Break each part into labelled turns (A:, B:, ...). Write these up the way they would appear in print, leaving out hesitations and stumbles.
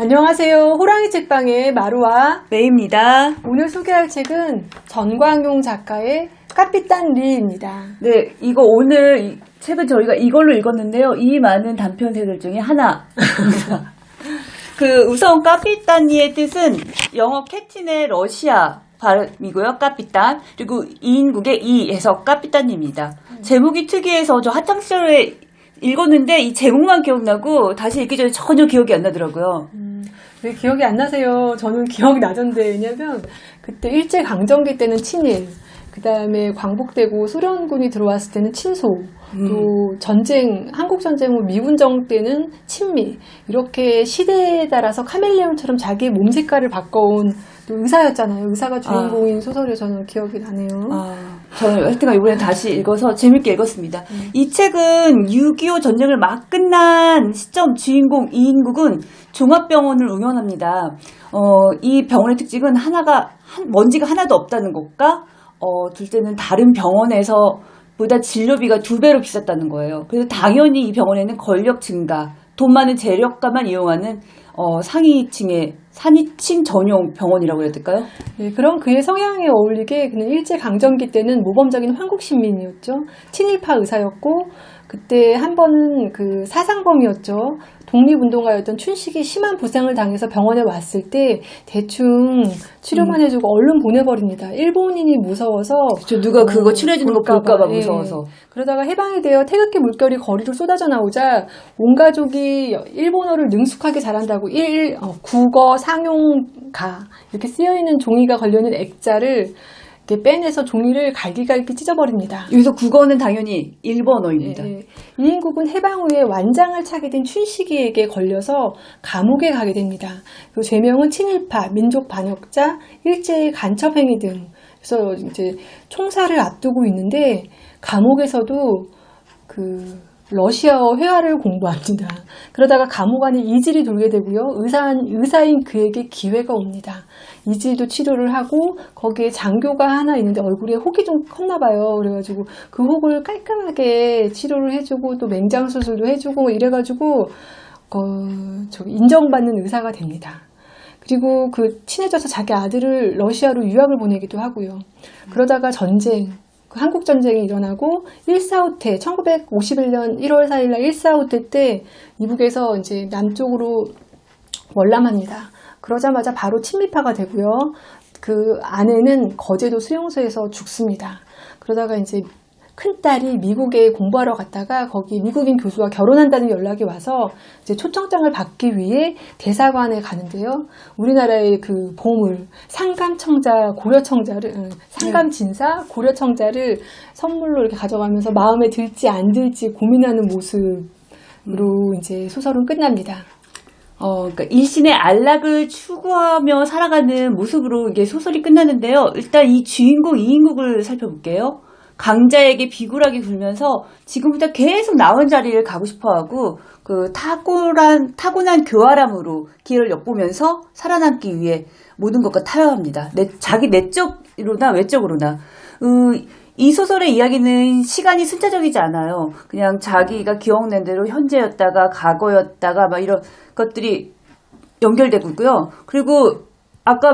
A: 안녕하세요. 호랑이 책방의 마루와
B: 메이입니다.
A: 오늘 소개할 책은 전광용 작가의 까피딴 리입니다.
B: 네, 이거 오늘 이 책은 저희가 이걸로 읽었는데요. 이 많은 단편세들 중에 하나. 우선 까피딴니의 뜻은 영어 캡틴의 러시아 발음이고요. 까피딴. 그리고 이인국의 이에서 까피딴입니다. 제목이 특이해서 저 학창시절에 읽었는데 이 제목만 기억나고 다시 읽기 전에 전혀 기억이 안 나더라고요.
A: 왜 기억이 안 나세요? 저는 기억이 나던데. 왜냐면 그때 일제강점기 때는 친일, 그 다음에 광복되고 소련군이 들어왔을 때는 친소, 또 전쟁, 한국전쟁 후 미군정 때는 친미, 이렇게 시대에 따라서 카멜레온처럼 자기의 몸 색깔을 바꿔온 또 의사였잖아요. 의사가 주인공인 소설이 저는 기억이 나네요.
B: 저는 하여튼 이번에 다시 읽어서 재밌게 읽었습니다. 이 책은 6.25 전쟁을 막 끝난 시점 주인공 이인국은 종합병원을 운영합니다. 이 병원의 특징은 먼지가 하나도 없다는 것과 둘째는 다른 병원에서 보다 진료비가 2배로 비쌌다는 거예요. 그래서 당연히 이 병원에는 권력 증가, 돈 많은 재력가만 이용하는 산이층 전용 병원이라고 해야 될까요?
A: 네, 그럼 그의 성향에 어울리게 그는 일제강점기 때는 모범적인 황국신민이었죠. 친일파 의사였고 그때 한 번은 그 사상범이었죠. 독립운동가였던 춘식이 심한 부상을 당해서 병원에 왔을 때 대충 치료만 해주고 얼른 보내버립니다. 일본인이 무서워서
B: 누가 그거 치료해주는 거 볼까봐 무서워서.
A: 그러다가 해방이 되어 태극기 물결이 거리로 쏟아져 나오자 온 가족이 일본어를 능숙하게 잘한다고 국어, 상용가 이렇게 쓰여있는 종이가 걸려있는 액자를 이렇게 빼내서 종이를 갈기갈기 찢어버립니다.
B: 여기서 국어는 당연히 일본어입니다.
A: 이인국은 해방 후에 완장을 차게 된 춘식이에게 걸려서 감옥에 가게 됩니다. 그 죄명은 친일파, 민족 반역자, 일제의 간첩 행위 등. 그래서 이제 총살을 앞두고 있는데 감옥에서도 러시아어 회화를 공부합니다. 그러다가 감옥 안에 이질이 돌게 되고요. 의사인 그에게 기회가 옵니다. 이질도 치료를 하고 거기에 장교가 하나 있는데 얼굴에 혹이 좀 컸나 봐요. 그래가지고 그 혹을 깔끔하게 치료를 해주고 또 맹장 수술도 해주고 이래가지고 인정받는 의사가 됩니다. 그리고 친해져서 자기 아들을 러시아로 유학을 보내기도 하고요. 그러다가 한국전쟁이 일어나고 1.4.5태, 1951년 1월 4일날 1.4.5태 때 이북에서 이제 남쪽으로 월남합니다. 그러자마자 바로 친미파가 되고요. 그 아내는 거제도 수용소에서 죽습니다. 그러다가 이제 큰딸이 미국에 공부하러 갔다가 거기 미국인 교수와 결혼한다는 연락이 와서 이제 초청장을 받기 위해 대사관에 가는데요. 우리나라의 그 보물, 상감진사, 고려청자를 선물로 이렇게 가져가면서 마음에 들지 안 들지 고민하는 모습으로 이제 소설은 끝납니다.
B: 그러니까 일신의 안락을 추구하며 살아가는 모습으로 이게 소설이 끝나는데요. 일단 이 주인공 이인국을 살펴볼게요. 강자에게 비굴하게 굴면서 지금부터 계속 나온 자리를 가고 싶어하고 타고난 교활함으로 기회를 엿보면서 살아남기 위해 모든 것과 타협합니다. 자기 내적으로나 외적으로나. 이 소설의 이야기는 시간이 순차적이지 않아요. 그냥 자기가 기억낸 대로 현재였다가 과거였다가 막 이런 것들이 연결되고 있고요. 그리고 아까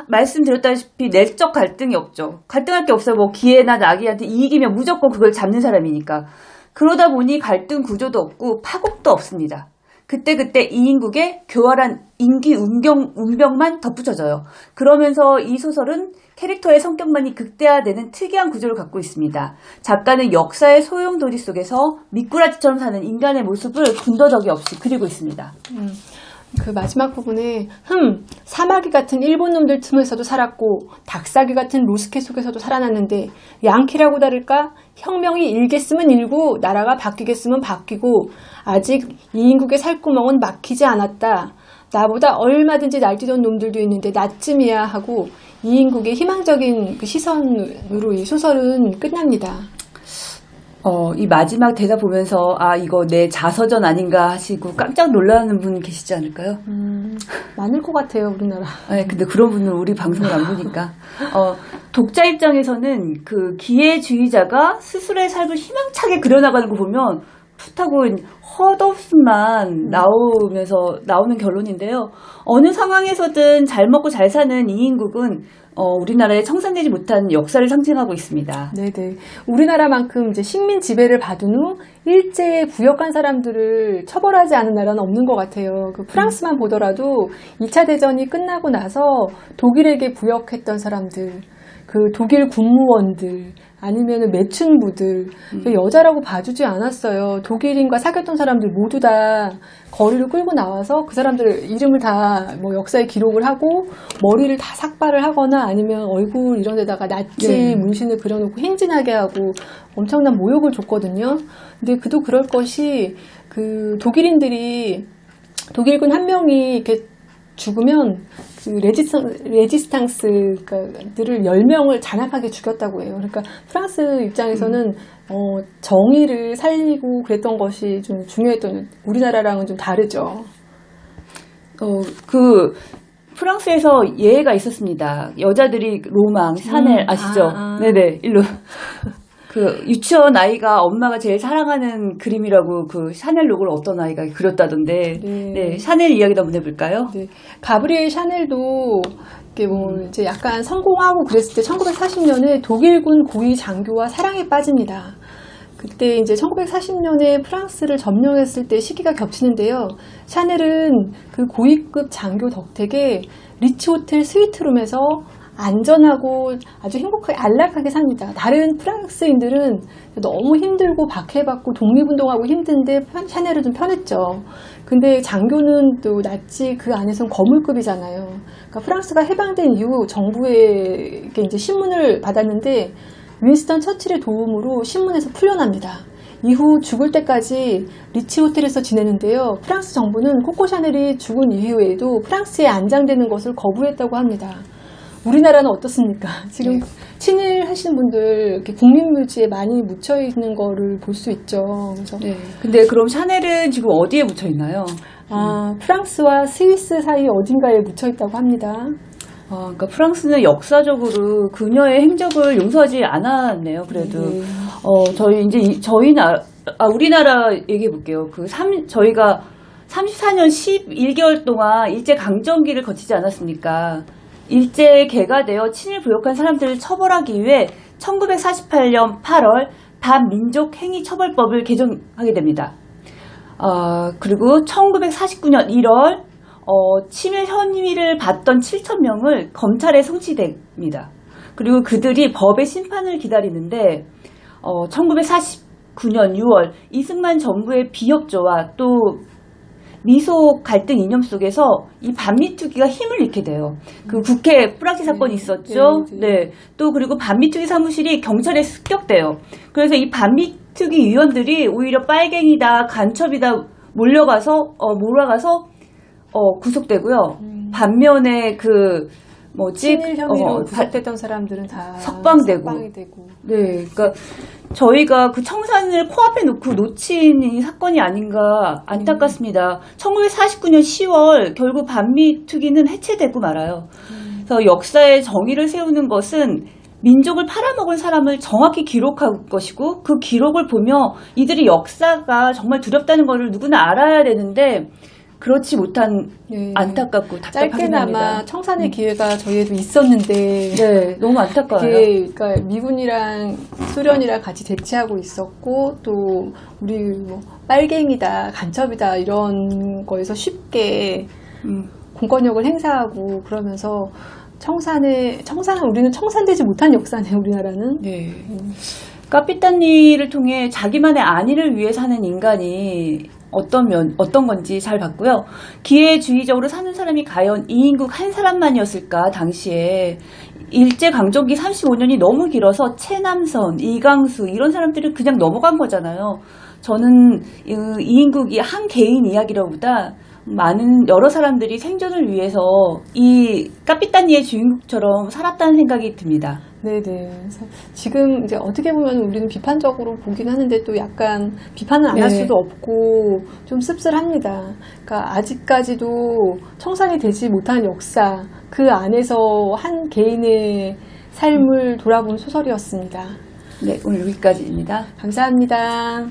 B: 말씀드렸다시피 내적 갈등이 없죠. 갈등할 게 없어요. 기회나 낙이한테 이익이면 무조건 그걸 잡는 사람이니까. 그러다 보니 갈등 구조도 없고 파국도 없습니다. 그때 이인국의 교활한 인기 운병만 덧붙여져요. 그러면서 이 소설은 캐릭터의 성격만이 극대화되는 특이한 구조를 갖고 있습니다. 작가는 역사의 소용돌이 속에서 미꾸라지처럼 사는 인간의 모습을 군더더기 없이 그리고 있습니다.
A: 그 마지막 부분에 사마귀 같은 일본 놈들 틈에서도 살았고 닭사귀 같은 로스케 속에서도 살아났는데 양키라고 다를까? 혁명이 일겠으면 일고 나라가 바뀌겠으면 바뀌고 아직 이인국의 살구멍은 막히지 않았다. 나보다 얼마든지 날뛰던 놈들도 있는데 나쯤이야 하고 이인국의 희망적인 그 시선으로 이 소설은 끝납니다.
B: 이 마지막 대사 보면서 이거 내 자서전 아닌가 하시고 깜짝 놀라는 분 계시지 않을까요?
A: 많을 것 같아요, 우리나라.
B: 네, 근데 그런 분은 우리 방송을 안 보니까. 독자 입장에서는 그 기회주의자가 스스로의 삶을 희망차게 그려나가는 거 보면 풋하고 헛없음만 나오는 결론인데요. 어느 상황에서든 잘 먹고 잘 사는 이인국은 우리나라의 청산되지 못한 역사를 상징하고 있습니다.
A: 네네. 우리나라만큼 이제 식민 지배를 받은 후 일제에 부역한 사람들을 처벌하지 않은 나라는 없는 것 같아요. 그 프랑스만 보더라도 2차 대전이 끝나고 나서 독일에게 부역했던 사람들, 그 독일 군무원들, 아니면 매춘부들, 여자라고 봐주지 않았어요. 독일인과 사귀었던 사람들 모두 다 거리를 끌고 나와서 그 사람들 이름을 다 뭐 역사에 기록을 하고 머리를 다 삭발을 하거나 아니면 얼굴 이런 데다가 나치 문신을 그려놓고 행진하게 하고 엄청난 모욕을 줬거든요. 근데 그도 그럴 것이 그 독일인들이 독일군 한 명이 이렇게 죽으면 그 레지스탕스들을 10명을 잔악하게 죽였다고 해요. 그러니까 프랑스 입장에서는 정의를 살리고 그랬던 것이 좀 중요했던, 우리나라랑은 좀 다르죠.
B: 프랑스에서 예가 있었습니다. 여자들이 로망, 샤넬 아시죠? 네네, 일로. 그 유치원 아이가 엄마가 제일 사랑하는 그림이라고 그 샤넬 로고를 어떤 아이가 그렸다던데. 네, 샤넬 이야기도 한번 해볼까요?
A: 네, 가브리엘 샤넬도 이게 이제 약간 성공하고 그랬을 때 1940년에 독일군 고위 장교와 사랑에 빠집니다. 그때 이제 1940년에 프랑스를 점령했을 때 시기가 겹치는데요. 샤넬은 그 고위급 장교 덕택에 리치 호텔 스위트룸에서 안전하고 아주 행복하게 안락하게 삽니다. 다른 프랑스인들은 너무 힘들고 박해받고 독립운동하고 힘든데 샤넬은 좀 편했죠. 근데 장교는 또 나치 그 안에서는 거물급이잖아요. 그러니까 프랑스가 해방된 이후 정부에 이제 신문을 받았는데 윈스턴 처칠의 도움으로 신문에서 풀려납니다. 이후 죽을 때까지 리치 호텔에서 지내는데요. 프랑스 정부는 코코 샤넬이 죽은 이후에도 프랑스에 안장되는 것을 거부했다고 합니다. 우리나라는 어떻습니까? 지금 친일 하시는 분들 이렇게 국민묘지에 많이 묻혀 있는 거를 볼 수 있죠. 그래서
B: 근데 그럼 샤넬은 지금 어디에 묻혀 있나요?
A: 프랑스와 스위스 사이 어딘가에 묻혀 있다고 합니다.
B: 그러니까 프랑스는 역사적으로 그녀의 행적을 용서하지 않았네요. 그래도 우리나라 얘기해 볼게요. 저희가 34년 11개월 동안 일제 강점기를 거치지 않았습니까? 일제에 개가되어 친일 부역한 사람들을 처벌하기 위해 1948년 8월 반민족 행위처벌법을 개정하게 됩니다. 그리고 1949년 1월 친일 혐의를 받던 7,000명을 검찰에 송치됩니다. 그리고 그들이 법의 심판을 기다리는데 1949년 6월 이승만 정부의 비협조와 또 미소 갈등 이념 속에서 이 반미투기가 힘을 잃게 돼요. 그 국회 뿌락지 사건이 있었죠. 네. 또 그리고 반미투기 사무실이 경찰에 습격돼요. 그래서 이 반미투기 위원들이 오히려 빨갱이다, 간첩이다 몰아가서 구속되고요. 반면에
A: 친일 혐의로 구속됐던 사람들은 다
B: 석방되고. 네, 그러니까 저희가 그 청산을 코앞에 놓고 놓친 이 사건이 아닌가 안타깝습니다. 1949년 10월 결국 반미투기는 해체되고 말아요. 그래서 역사에 정의를 세우는 것은 민족을 팔아먹은 사람을 정확히 기록할 것이고 그 기록을 보며 이들의 역사가 정말 두렵다는 것을 누구나 알아야 되는데 그렇지 못한 안타깝고 답답하긴 합니다.
A: 짧게나마 청산의 기회가 저희에도 있었는데
B: 너무 안타까워요.
A: 그러니까 미군이랑 소련이랑 같이 대치하고 있었고 또 우리 빨갱이다, 간첩이다 이런 거에서 쉽게 공권력을 행사하고 그러면서 우리는 청산되지 못한 역사네요, 우리나라는.
B: 카피타니를 통해 자기만의 안위를 위해 사는 인간이 어떤 건지 잘 봤고요. 기회주의적으로 사는 사람이 과연 이인국 한 사람만이었을까, 당시에. 일제강점기 35년이 너무 길어서 최남선, 이강수 이런 사람들은 그냥 넘어간 거잖아요. 저는 이인국이 한 개인 이야기라보다 많은 여러 사람들이 생존을 위해서 이 카피타니의 주인공처럼 살았다는 생각이 듭니다.
A: 네네. 그래서 지금 이제 어떻게 보면 우리는 비판적으로 보긴 하는데 또 약간 비판은 안 할 수도 없고 좀 씁쓸합니다. 그러니까 아직까지도 청산이 되지 못한 역사, 그 안에서 한 개인의 삶을 돌아본 소설이었습니다.
B: 네, 오늘 여기까지입니다.
A: 감사합니다.